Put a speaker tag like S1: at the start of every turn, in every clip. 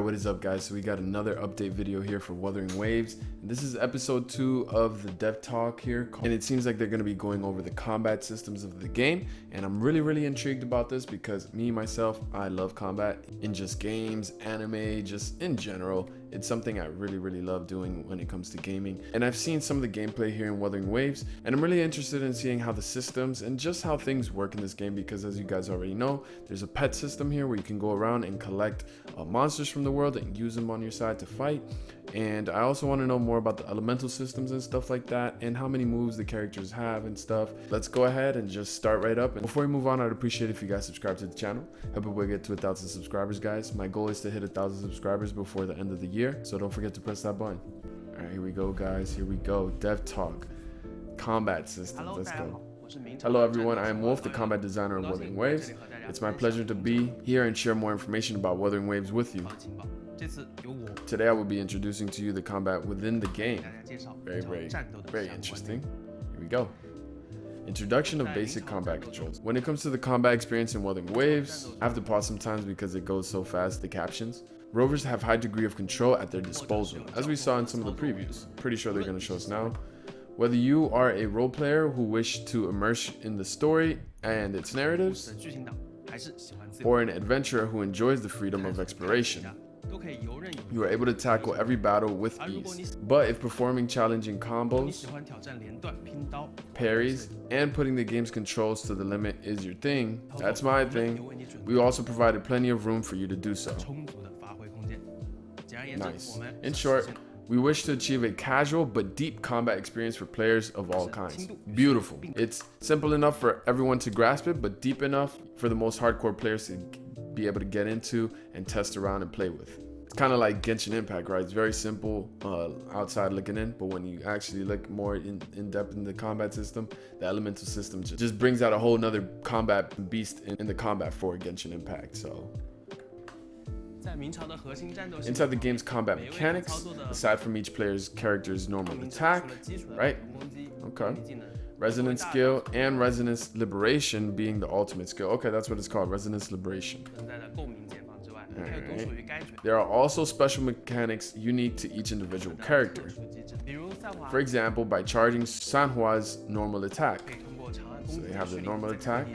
S1: what is up guys? So we got another update video here for Wuthering Waves. And this is episode 2 of the dev talk here. And it seems like they're going to be going over the combat systems of the game. And I'm really intrigued about this because myself, I love combat in just games, anime, just in general. It's something I really love doing when it comes to gaming. And I've seen some of the gameplay here in Wuthering Waves, and I'm really interested in seeing how the systems and just how things work in this game, because as you guys already know, there's a pet system here where you can go around and collect monsters from the world and use them on your side to fight. And I also want to know more about the elemental systems and stuff like that, and how many moves the characters have and stuff. Let's go ahead and just start right up. And before we move on, I'd appreciate if you guys subscribe to the channel. Help us get to 1,000 subscribers, guys. My goal is to hit 1,000 subscribers before the end of the year, so don't forget to press that button. All right, here we go, guys. Here we go. Dev talk. Combat systems. Let's go. Hello everyone, I am Wolf, the combat designer of Wuthering Waves. It's my pleasure to be here and share more information about Wuthering Waves with you. Today I will be introducing to you the combat within the game. Very interesting. Here we go. Introduction of basic combat controls. When it comes to the combat experience in Wuthering Waves, I have to pause sometimes because it goes so fast, the captions. Rovers have high degree of control at their disposal, as we saw in some of the previews. Pretty sure they're going to show us now. Whether you are a role player who wish to immerse in the story and its narratives, or an adventurer who enjoys the freedom of exploration, you are able to tackle every battle with ease. But if performing challenging combos, parries, and putting the game's controls to the limit is your thing, that's my thing, we also provided plenty of room for you to do so. Nice. In short, we wish to achieve a casual but deep combat experience for players of all kinds. Beautiful. It's simple enough for everyone to grasp it, but deep enough for the most hardcore players to be able to get into and test around and play with. It's kind of like Genshin Impact, right? It's very simple outside looking in, but when you actually look more in depth in the combat system, the elemental system just brings out a whole nother combat beast in the combat for Genshin Impact. So inside the game's combat mechanics, aside from each player's character's normal attack, right? Okay. Resonance skill and resonance liberation being the ultimate skill. Okay, that's what it's called, resonance liberation. Right. There are also special mechanics unique to each individual character. For example, by charging Sanhua's normal attack. So they have the normal attack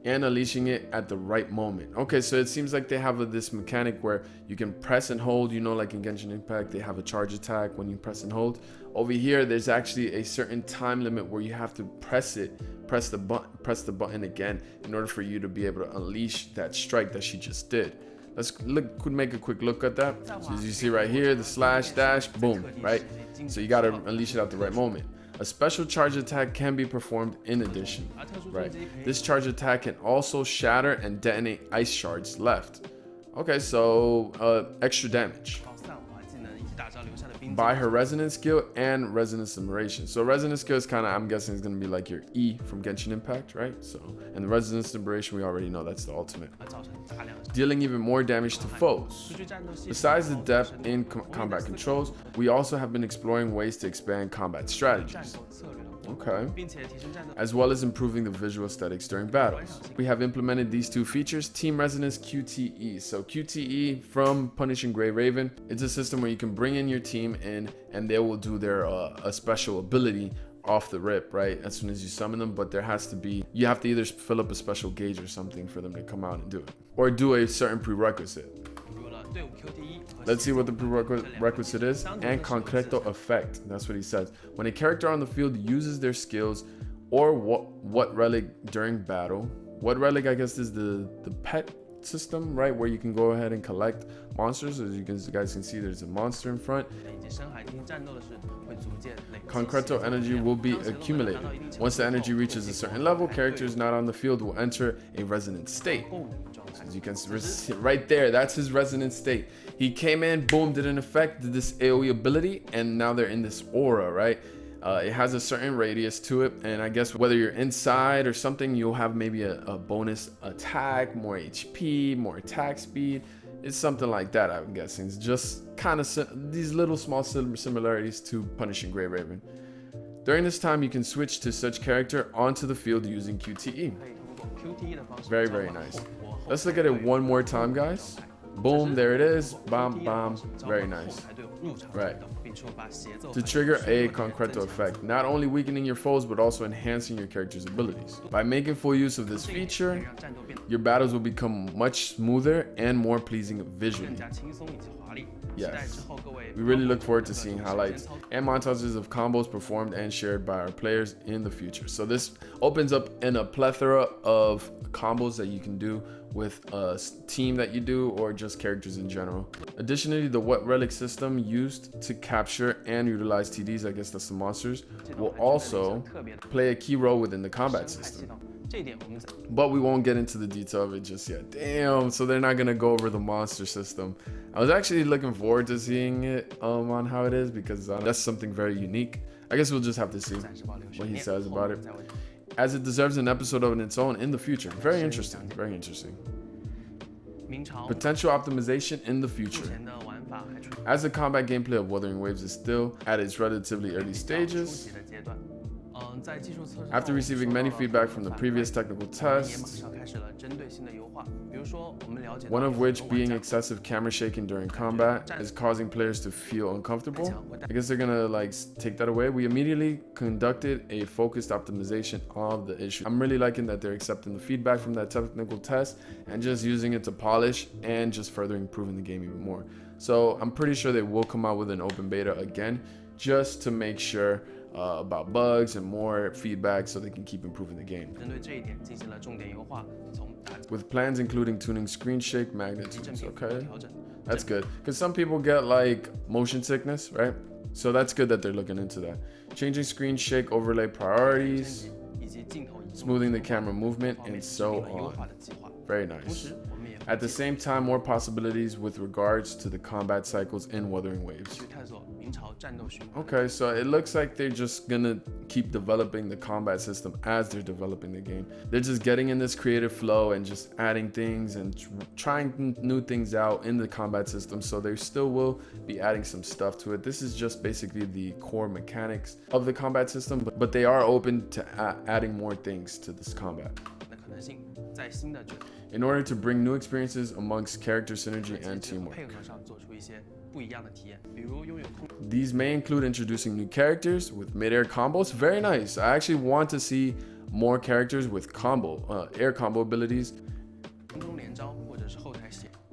S1: and unleashing it at the right moment. Okay, so it seems like they have this mechanic where you can press and hold, you know, like in Genshin Impact, they have a charge attack when you press and hold. Over here, there's actually a certain time limit where you have to press the button again in order for you to be able to unleash that strike that she just did. Let's make a quick look at that. So as you see right here, the slash dash, boom, right? So you gotta unleash it at the right moment. A special charge attack can be performed in addition, right? This charge attack can also shatter and detonate ice shards left. Okay, so extra damage by her resonance skill and resonance liberation. So resonance skill is kind of, I'm guessing, is going to be like your E from Genshin Impact, right? So, and the resonance liberation, we already know that's the ultimate, dealing even more damage to foes. Besides the depth in combat controls, we also have been exploring ways to expand combat strategies. Okay, as well as improving the visual aesthetics during battles. We have implemented these two features, Team Resonance QTE. So QTE from Punishing Grey Raven, it's a system where you can bring in your team in and they will do their a special ability off the rip, right, as soon as you summon them. But there has to be, you have to either fill up a special gauge or something for them to come out and do it, or do a certain prerequisite. Let's see what the prerequisite is. And concreto effect. That's what he says. When a character on the field uses their skills or what relic during battle. What relic, I guess, is the pet system, right? Where you can go ahead and collect monsters. As you guys can see, there's a monster in front. Concreto energy will be accumulated. Once the energy reaches a certain level, characters not on the field will enter a resonant state. As you can see right there, that's his resonant state. He came in, boom, did an effect, did this AoE ability, and now they're in this aura, right? It has a certain radius to it, and I guess whether you're inside or something, you'll have maybe a bonus attack, more HP, more attack speed. It's something like that, I'm guessing. It's just kind of these little small similarities to Punishing Grey Raven. During this time, you can switch to such character onto the field using QTE. Very nice. Let's look at it one more time, guys. Boom, there it is. Bam, bam. Very nice. Right. To trigger a concreto effect, not only weakening your foes, but also enhancing your character's abilities. By making full use of this feature, your battles will become much smoother and more pleasing visually. Yes. We really look forward to seeing highlights and montages of combos performed and shared by our players in the future. So this opens up in a plethora of combos that you can do with a team that you do or just characters in general. Additionally, the What Relic system used to capture and utilize TDs, I guess that's the monsters, will also play a key role within the combat system. But we won't get into the detail of it just yet. Damn, so they're not gonna go over the monster system. I was actually looking forward to seeing it on how it is, because that's something very unique. I guess we'll just have to see what he says about it, as it deserves an episode of its own in the future. Very interesting, very interesting. Potential optimization in the future. As the combat gameplay of Wuthering Waves is still at its relatively early stages, after receiving many feedback from the previous technical tests, one of which being excessive camera shaking during combat is causing players to feel uncomfortable. I guess they're gonna like take that away. We immediately conducted a focused optimization of the issue. I'm really liking that they're accepting the feedback from that technical test and just using it to polish and just further improving the game even more. So I'm pretty sure they will come out with an open beta again, just to make sure about bugs and more feedback so they can keep improving the game. With plans including tuning screen shake magnitudes. Okay, that's good, because some people get like motion sickness, right? So that's good that they're looking into that. Changing screen shake overlay priorities, smoothing the camera movement, and so on. Very nice. At the same time, more possibilities with regards to the combat cycles in Wuthering Waves. Okay, so it looks like they're just gonna keep developing the combat system as they're developing the game. They're just getting in this creative flow and just adding things and trying new things out in the combat system, so they still will be adding some stuff to it. This is just basically the core mechanics of the combat system, but they are open to adding more things to this combat in order to bring new experiences amongst character synergy and teamwork. These may include introducing new characters with mid-air combos. Very nice. I actually want to see more characters with air combo abilities,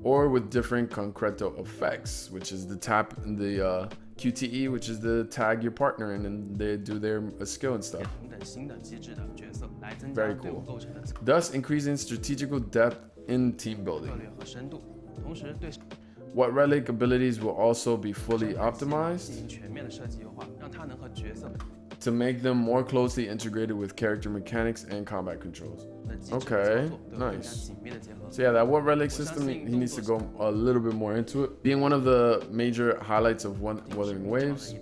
S1: or with different concreto effects, which is the tap and the QTE, which is the tag your partner in and they do their skill and stuff. Very cool. Thus increasing strategical depth in team building. What relic abilities will also be fully optimized to make them more closely integrated with character mechanics and combat controls. Okay, nice. So yeah, that What Relic system, he needs to go a little bit more into it. Being one of the major highlights of Wuthering Waves,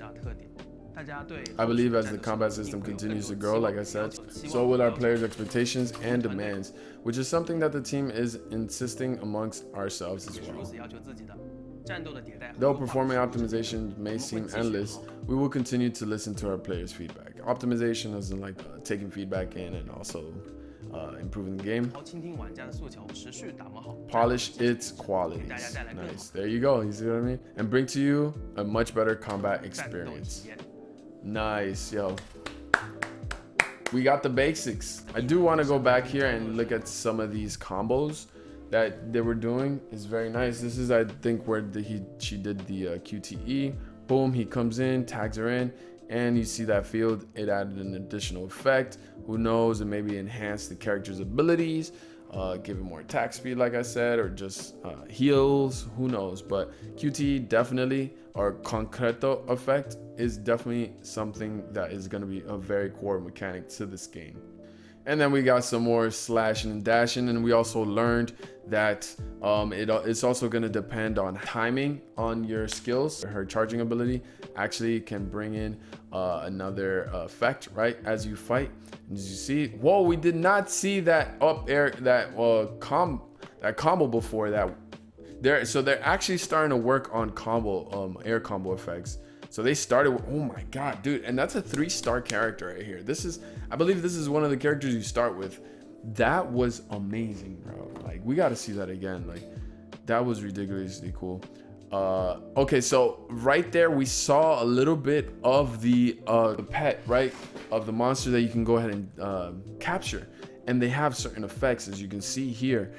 S1: I believe as the combat system continues to grow, like I said, so will our players' expectations and demands, which is something that the team is insisting amongst ourselves as well. Though performing optimization may seem endless, we will continue to listen to our players' feedback. Optimization isn't like taking feedback in and also improving the game. Polish its qualities. Nice. There you go. You see what I mean? And bring to you a much better combat experience. Nice, yo. We got the basics. I do want to go back here and look at some of these combos that they were doing. Is very nice. This is, I think, where she did the QTE. Boom, he comes in, tags her in, and you see that field. It added an additional effect. Who knows? It maybe enhanced the character's abilities, give it more attack speed, like I said, or just heals. Who knows? But QTE definitely, or concreto effect, is definitely something that is going to be a very core mechanic to this game. And then we got some more slashing and dashing, and we also learned that it's also going to depend on timing on your skills. Her charging ability actually can bring in another effect right as you fight. And as you see, whoa, we did not see that up air, that combo before that. So they're actually starting to work on air combo effects. So they started with, oh my god, dude, and that's a 3-star character right here. I believe this is one of the characters you start with. That was amazing, bro. Like, we got to see that again. Like, That was ridiculously cool. Okay, so right there we saw a little bit of the pet, right, of the monster that you can go ahead and capture, and they have certain effects, as you can see here.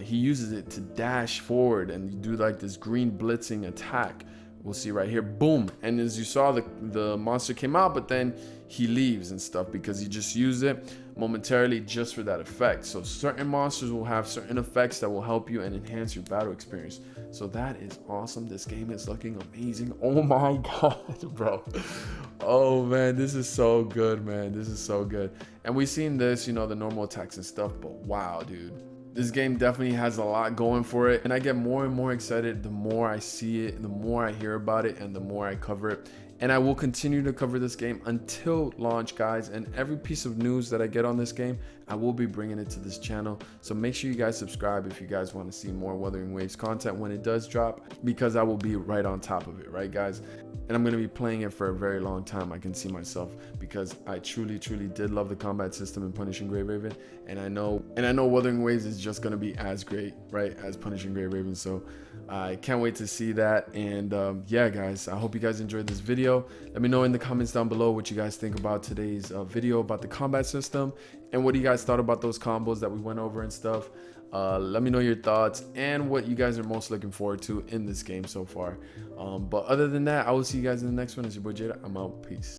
S1: He uses it to dash forward and you do like this green blitzing attack. We'll see right here, boom. And as you saw, the monster came out, but then he leaves and stuff because he just used it momentarily just for that effect. So certain monsters will have certain effects that will help you and enhance your battle experience. So that is awesome. This game is looking amazing. Oh my God, bro. Oh man, this is so good, man. This is so good. And we've seen this, you know, the normal attacks and stuff, but wow, dude. This game definitely has a lot going for it, and I get more and more excited the more I see it, the more I hear about it, and the more I cover it. And I will continue to cover this game until launch, guys, and every piece of news that I get on this game, I will be bringing it to this channel. So make sure you guys subscribe if you guys want to see more Wuthering Waves content when it does drop, because I will be right on top of it, right, guys? And I'm going to be playing it for a very long time. I can see myself, because I truly did love the combat system in Punishing Grey Raven, and I know Wuthering Waves is just going to be as great, right, as Punishing Grey Raven. So I can't wait to see that. And yeah, guys, I hope you guys enjoyed this video. Let me know in the comments down below what you guys think about today's video about the combat system, and what do you guys thought about those combos that we went over and stuff. Let me know your thoughts and what you guys are most looking forward to in this game so far. But other than that, I will see you guys in the next one. It's your boy Jada. I'm out. Peace.